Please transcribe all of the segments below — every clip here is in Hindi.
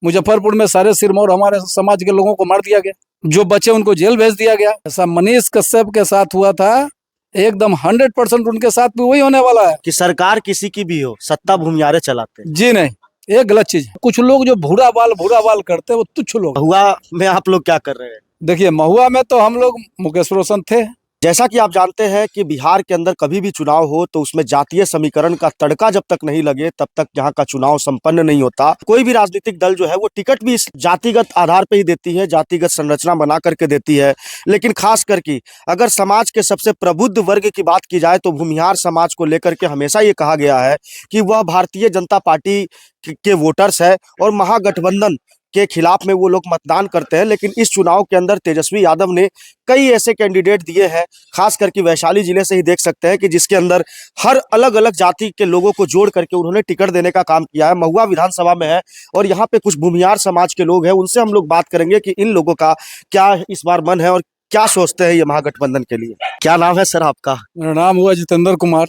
मुजफ्फरपुर में सारे सिरमौर हमारे समाज के लोगों को मार दिया गया, जो बचे उनको जेल भेज दिया गया। ऐसा मनीष कश्यप के साथ हुआ था, एकदम 100% उनके साथ भी वही होने वाला है। कि सरकार किसी की भी हो, सत्ता भूमियारे चलाते हैं। जी नहीं, ये गलत चीज है। कुछ लोग जो भूरा बाल करते हैं वो तुच्छ लोग। महुआ में आप लोग क्या कर रहे हैं? देखिए, महुआ में तो हम लोग मुकेश रोशन थे। जैसा कि आप जानते हैं कि बिहार के अंदर कभी भी चुनाव हो तो उसमें जातीय समीकरण का तड़का जब तक नहीं लगे तब तक यहाँ का चुनाव संपन्न नहीं होता। कोई भी राजनीतिक दल जो है वो टिकट भी इस जातिगत आधार पे ही देती है, जातिगत संरचना बना करके देती है। लेकिन खास करके अगर समाज के सबसे प्रबुद्ध वर्ग की बात की जाए तो भूमिहार समाज को लेकर के हमेशा ये कहा गया है कि वह भारतीय जनता पार्टी के वोटर्स है और महागठबंधन के खिलाफ में वो लोग मतदान करते हैं। लेकिन इस चुनाव के अंदर तेजस्वी यादव ने कई ऐसे कैंडिडेट दिए हैं, खास करके वैशाली जिले से ही देख सकते हैं कि जिसके अंदर हर अलग अलग जाति के लोगों को जोड़ करके उन्होंने टिकट देने का काम किया है। महुआ विधानसभा में है और यहाँ पे कुछ भूमिहार समाज के लोग हैं, उनसे हम लोग बात करेंगे कि इन लोगों का क्या इस बार मन है और क्या सोचते हैं ये महागठबंधन के लिए। क्या नाम है सर आपका? मेरा नाम हुआ जितेंद्र कुमार।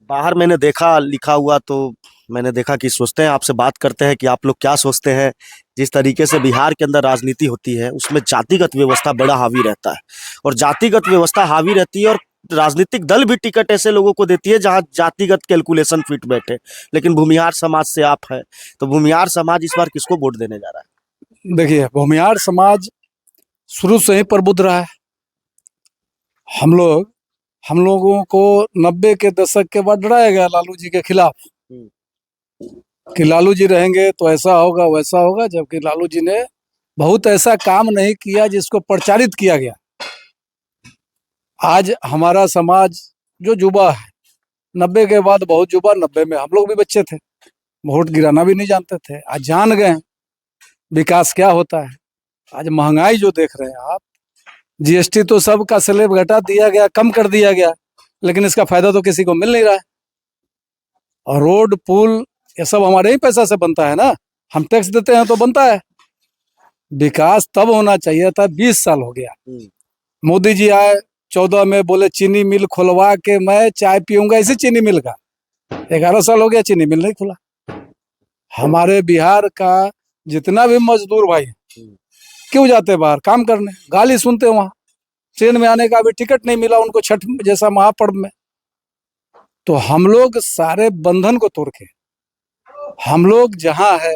बाहर मैंने देखा लिखा हुआ तो मैंने देखा कि सोचते हैं, आपसे बात करते हैं कि आप लोग क्या सोचते हैं। जिस तरीके से बिहार के अंदर राजनीति होती है उसमें जातिगत व्यवस्था बड़ा हावी रहता है और जातिगत व्यवस्था हावी रहती है और राजनीतिक दल भी टिकट ऐसे लोगों को देती है जहां जातिगत कैलकुलेशन फिट बैठे। लेकिन भूमिहार समाज से आप है तो भूमिहार समाज इस बार किसको वोट देने जा रहा है? देखिए, भूमिहार समाज शुरू से ही प्रबुद्ध रहा है। हम लोगों को 90 के दशक के बाद डराया गया लालू जी के खिलाफ कि लालू जी रहेंगे तो ऐसा होगा वैसा होगा, जबकि लालू जी ने बहुत ऐसा काम नहीं किया जिसको प्रचारित किया गया। आज हमारा समाज जो युवा है, 90 के बाद बहुत युवा, 90 में हम लोग भी बच्चे थे, वोट गिराना भी नहीं जानते थे। आज जान गए विकास क्या होता है। आज महंगाई जो देख रहे हैं आप, जीएसटी तो सबका स्लैब घटा दिया गया, कम कर दिया गया, लेकिन इसका फायदा तो किसी को मिल नहीं रहा है। और रोड पुल ये सब हमारे ही पैसा से बनता है ना, हम टैक्स देते हैं तो बनता है। विकास तब होना चाहिए था, 20 साल हो गया। मोदी जी आए 14 में, बोले चीनी मिल खुलवा के मैं चाय पीऊंगा, इसी चीनी मिल का 11 साल हो गया, चीनी मिल नहीं खुला। हमारे बिहार का जितना भी मजदूर भाई क्यों जाते बाहर काम करने, गाली सुनते वहां, ट्रेन में आने का भी टिकट नहीं मिला उनको छठ जैसा महापर्व में। तो हम लोग सारे बंधन को तोड़ के हम लोग जहां है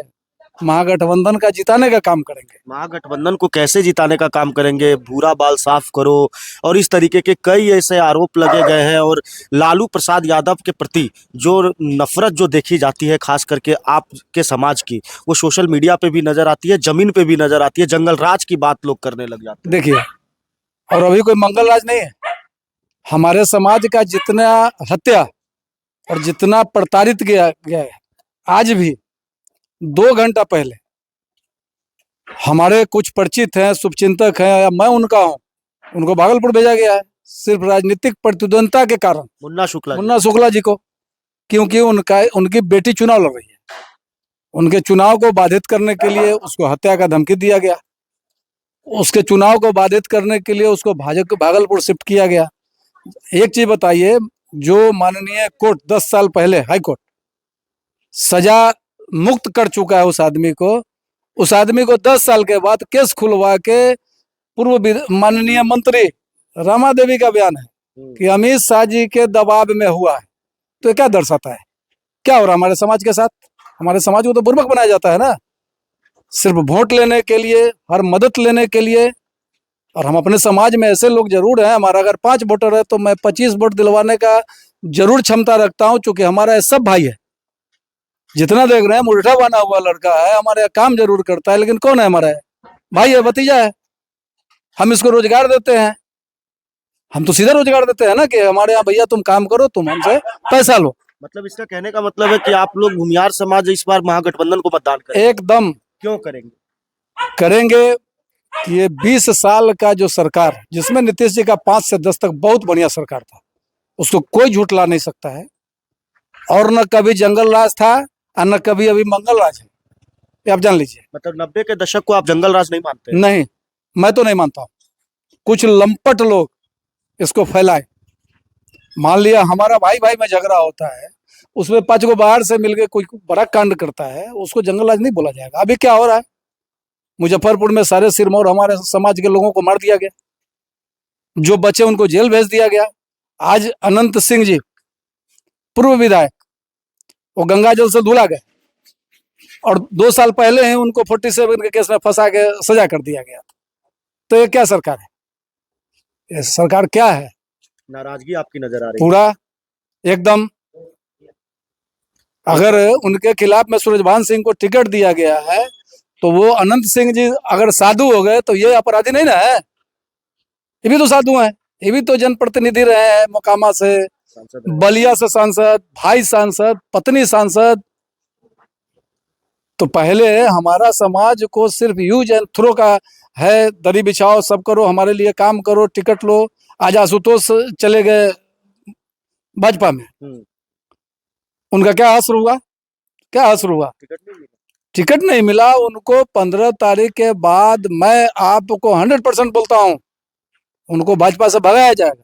महागठबंधन का जिताने का काम करेंगे। महागठबंधन को कैसे जिताने का काम करेंगे? भूरा बाल साफ करो और इस तरीके के कई ऐसे आरोप लगे गए हैं और लालू प्रसाद यादव के प्रति जो नफरत जो देखी जाती है खास करके आपके समाज की, वो सोशल मीडिया पे भी नजर आती है, जमीन पे भी नजर आती है, जंगल राज की बात लोग करने लग जाते हैं। देखिए, और अभी कोई मंगल राज नहीं है। हमारे समाज का जितना हत्या और जितना प्रताड़ित गया है, आज भी 2 घंटा पहले हमारे कुछ परिचित हैं, शुभचिंतक हैं, या मैं उनका हूं, उनको भागलपुर भेजा गया है सिर्फ राजनीतिक प्रतिद्वंदता के कारण। मुन्ना शुक्ला जी को, क्योंकि उनकी बेटी चुनाव लड़ रही है, उनके चुनाव को बाधित करने के लिए उसको हत्या का धमकी दिया गया। उसके चुनाव को बाधित करने के लिए उसको भागलपुर शिफ्ट किया गया। एक चीज बताइए, जो माननीय कोर्ट 10 साल पहले हाई कोर्ट सजा मुक्त कर चुका है उस आदमी को 10 साल के बाद केस खुलवा के पूर्व माननीय मंत्री रमा देवी का बयान है कि अमित शाह जी के दबाव में हुआ है। तो ये क्या दर्शाता है, क्या हो रहा है हमारे समाज के साथ? हमारे समाज को तो बुर्बक बनाया जाता है ना, सिर्फ वोट लेने के लिए, हर मदद लेने के लिए। और हम अपने समाज में ऐसे लोग जरूर हैं, हमारा अगर 5 वोटर है तो मैं 25 वोट दिलवाने का जरूर क्षमता रखता हूं, क्योंकि हमारा ये सब भाई है। जितना देख रहे हैं मुर्ठा बना हुआ लड़का है, हमारे काम जरूर करता है, लेकिन कौन है हमारा भाई है, भतीजा है। हम इसको रोजगार देते हैं, हम तो सीधा रोजगार देते हैं ना कि हमारे यहाँ भैया तुम काम करो, तुम हमसे पैसा लो। मतलब इसका कहने का मतलब है कि आप लोग भूमिहार समाज इस बार महागठबंधन को मतदान करेंगे? एकदम। क्यों करेंगे कि ये 20 साल का जो सरकार, जिसमें नीतीश जी का 5 से 10 तक बहुत बढ़िया सरकार था, उसको कोई झूठला नहीं सकता है। और न कभी जंगल राज था और न कभी अभी मंगल राज है, ये आप जान लीजिए। मतलब 90 के दशक को आप जंगल राज नहीं मानते? नहीं, मैं तो नहीं मानता हूँ। कुछ लंपट लोग इसको फैलाए। मान लिया हमारा भाई भाई में झगड़ा होता है, उसमें 5 को बाहर से मिलके कोई बड़ा कांड करता है, उसको जंगलराज नहीं बोला जाएगा। अभी क्या हो रहा है, मुजफ्फरपुर में सारे सिरमौर हमारे समाज के लोगों को मार दिया गया, जो बचे उनको जेल भेज दिया गया। आज अनंत सिंह जी पूर्व विधायक, वो गंगा जल से धुला गए और 2 साल पहले ही उनको 47 के केस में फंसा के सजा कर दिया गया। तो ये क्या सरकार है, ये सरकार क्या है? नाराजगी आपकी नजर आ रही है। पूरा एकदम, अगर उनके खिलाफ में सूरजभान सिंह को टिकट दिया गया है तो वो अनंत सिंह जी अगर साधु हो गए तो ये अपराधी नहीं ना है? ये भी तो साधु हैं, ये भी तो जनप्रतिनिधि रहे हैं मोकामा से, सांसद है। बलिया से सांसद, भाई सांसद, पत्नी सांसद। तो पहले हमारा समाज को सिर्फ यूज एंड थ्रो का है, दरी बिछाओ, सब करो, हमारे लिए काम करो, टिकट लो। आज आशुतोष चले गए भाजपा में, उनका क्या असर हुआ? क्या असर हुआ? टिकट नहीं मिला उनको। 15 तारीख के बाद मैं आपको 100% बोलता हूं, उनको भाजपा से भगाया जाएगा।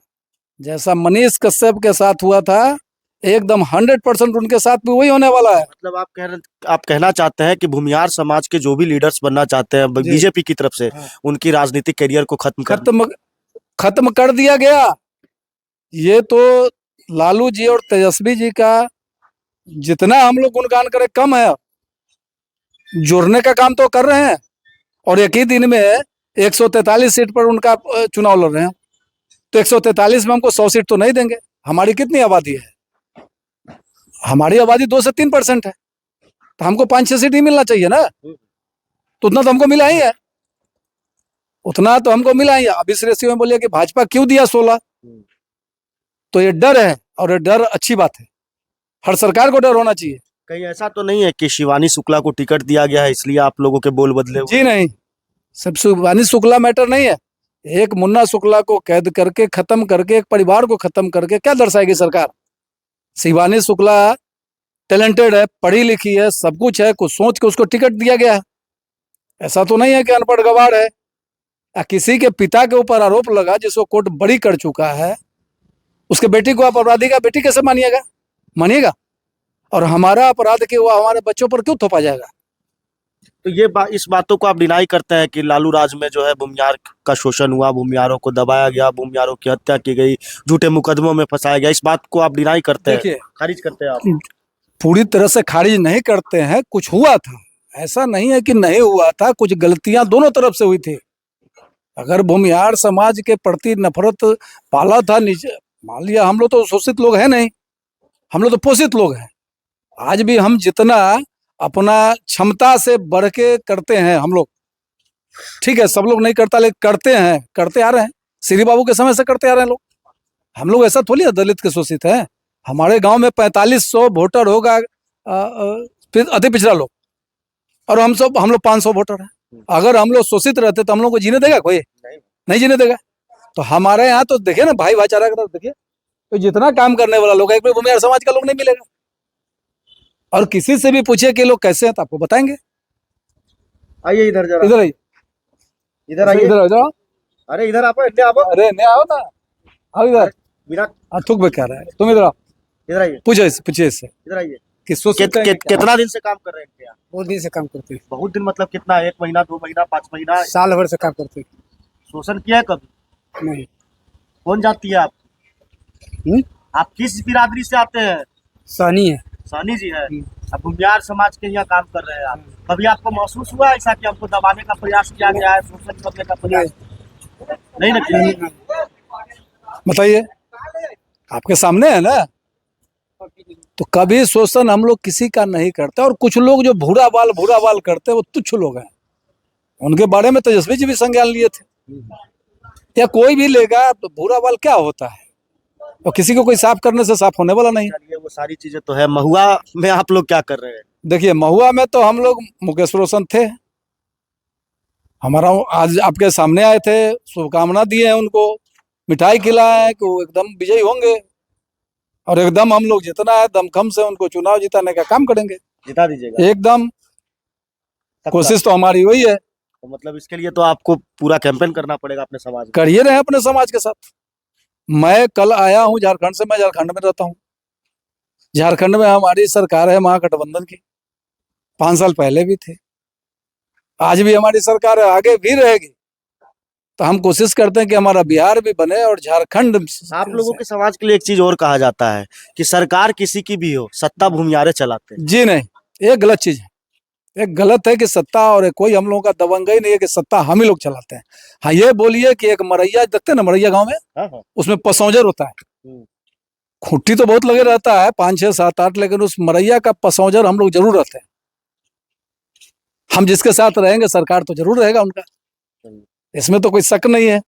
जैसा मनीष कश्यप के साथ हुआ था, एकदम 100% उनके साथ भी वही होने वाला है। मतलब आप कहना चाहते हैं कि भूमिहार समाज के जो भी लीडर्स बनना चाहते हैं बीजेपी की तरफ से, हाँ। उनकी राजनीतिक करियर को खत्म कर दिया गया। ये तो लालू जी और तेजस्वी जी का जितना हम लोग गुणगान करें कम है। जोड़ने का काम तो कर रहे हैं और एक ही दिन में 143 सीट पर उनका चुनाव लड़ रहे हैं। तो 143 में हमको 100 सीट तो नहीं देंगे। हमारी कितनी आबादी है? हमारी आबादी 2 से 3% है, तो हमको 5-6 सीट ही मिलना चाहिए ना। तो उतना तो हमको मिला ही है, उतना तो हमको मिला ही है। अब इस रेशियो में बोलिए कि भाजपा क्यों दिया 16, तो ये डर है और ये डर अच्छी बात है। हर सरकार को डर होना चाहिए। कहीं ऐसा तो नहीं है कि शिवानी शुक्ला को टिकट दिया गया है इसलिए आप लोगों के बोल बदले हुए? जी नहीं, सब शिवानी शुक्ला मैटर नहीं है। एक मुन्ना शुक्ला को कैद करके खत्म करके, एक परिवार को खत्म करके क्या दर्शाएगी सरकार? शिवानी शुक्ला टैलेंटेड है, पढ़ी लिखी है, सब कुछ है, कुछ सोच के उसको टिकट दिया गया है। ऐसा तो नहीं है कि अनपढ़ गवार है। या किसी के पिता के ऊपर आरोप लगा जिसको कोर्ट बरी कर चुका है, उसके बेटी को आप अपराधी का बेटी कैसे मानिएगा? मानिएगा? और हमारा अपराध के वो हमारे बच्चों पर क्यों थोपा जाएगा? तो इस बातों को आप डिनाई करते हैं कि लालू राज में जो है भूमिहार का शोषण हुआ, भूमिहारों को दबाया गया, भूमिहारों की हत्या की गई, झूठे मुकदमों में फंसाया गया, इस बात को आप डिनाई करते हैं, देखिए, खारिज करते हैं आप? पूरी तरह से खारिज नहीं करते हैं। कुछ हुआ था, ऐसा नहीं है कि नहीं हुआ था, कुछ गलतियां दोनों तरफ से हुई थी। अगर भूमिहार समाज के प्रति नफरत पाला था नीचे, मान लिया, हम लोग तो शोषित लोग हैं नहीं, हम लोग तो पोषित लोग हैं। आज भी हम जितना अपना क्षमता से बढ़ के करते हैं हम लोग, ठीक है, सब लोग नहीं करता लेकिन करते हैं, करते आ रहे हैं। श्री बाबू के समय से करते आ रहे हैं लोग। हम लोग ऐसा थोड़ी है दलित के शोषित हैं। हमारे गांव में 4500 वोटर होगा, अति पिछड़ा लोग, और हम लोग 500 वोटर हैं। अगर हम लोग शोषित रहते तो हम लोग को जीने देगा कोई? नहीं जीने देगा। तो हमारे यहाँ तो देखिए ना, भाई भाईचारा का देखिए, तो जितना काम करने वाला लोग है, एक भी भूमिहार समाज का लोग नहीं मिलेगा। और किसी से भी पूछे कि लोग कैसे हैं तो आपको बताएंगे। आइए इधर जरा, इधर आइए, इधर आइए, इधर आ जाओ। अरे इधर आप, इधर आप, अरे नहीं आओ ना, आओ इधर। बिना थूक में क्या रहा है? तुम इधर आओ, इधर आइए, पूछिए इससे इधर आइए। कितना दिन से काम कर रहे हैं? बहुत दिन से काम करते हैं। बहुत दिन मतलब कितना? 1 महीना, 2 महीना, 5 महीना? साल भर से काम करते हैं। शोषण किया है कभी? नहीं। कौन जाती है आप? आप किस बिरादरी से आते हैं? सानी है। सानी जी है। अब भूमिहार समाज के यहाँ काम कर रहे हैं आप। कभी आपको महसूस हुआ ऐसा कि हमको दबाने का प्रयास किया गया है, शोषण करने का प्रयास? नहीं ना किया? बताइए, आपके सामने है ना। तो कभी शोषण हम लोग किसी का नहीं करते। और कुछ लोग जो भूरा बाल करते हैं वो तुच्छ लोग हैं। उनके बारे में तेजस्वी जी भी संज्ञान लिए थे, या कोई भी लेगा। तो भूरा बाल क्या होता है, और किसी को कोई साफ करने से साफ होने वाला नहीं। चलिए, वो सारी चीजें तो है। महुआ में आप लोग क्या कर रहे हैं? देखिए, महुआ में तो हम लोग मुकेश रोशन थे, हमारा आज आपके सामने आए थे, शुभकामना दिए हैं उनको, मिठाई खिलाए हैं कि वो एकदम विजयी होंगे। और एकदम हम लोग जितना है दमखम से उनको चुनाव जिताने का काम करेंगे। जिता दीजिएगा एकदम, कोशिश तो हमारी वही है। तो मतलब इसके लिए तो आपको पूरा कैंपेन करना पड़ेगा अपने समाज में। करिए रहे अपने समाज के साथ। मैं कल आया हूँ झारखंड से, मैं झारखंड में रहता हूँ। झारखंड में हमारी सरकार है महागठबंधन की, 5 साल पहले भी थे, आज भी हमारी सरकार है, आगे भी रहेगी। तो हम कोशिश करते हैं कि हमारा बिहार भी बने और झारखंड। आप लोगों के समाज के लिए एक चीज और कहा जाता है कि सरकार किसी की भी हो, सत्ता भूमियारे चलाते हैं। जी नहीं, ये गलत चीज है। ये गलत है कि सत्ता और कोई हम लोगों का दबंग ही नहीं है कि सत्ता हम ही लोग चलाते हैं। हाँ, ये बोलिए कि एक मरैया देखते हैं ना, मरैया गांव में, हाँ, हाँ। उसमें पसौजर होता है, खुट्टी तो बहुत लगे रहता है, 5 6 7 8, लेकिन उस मरैया का पसौजर हम लोग जरूर रहते हैं। हम जिसके साथ रहेंगे सरकार तो जरूर रहेगा उनका, इसमें तो कोई शक नहीं है।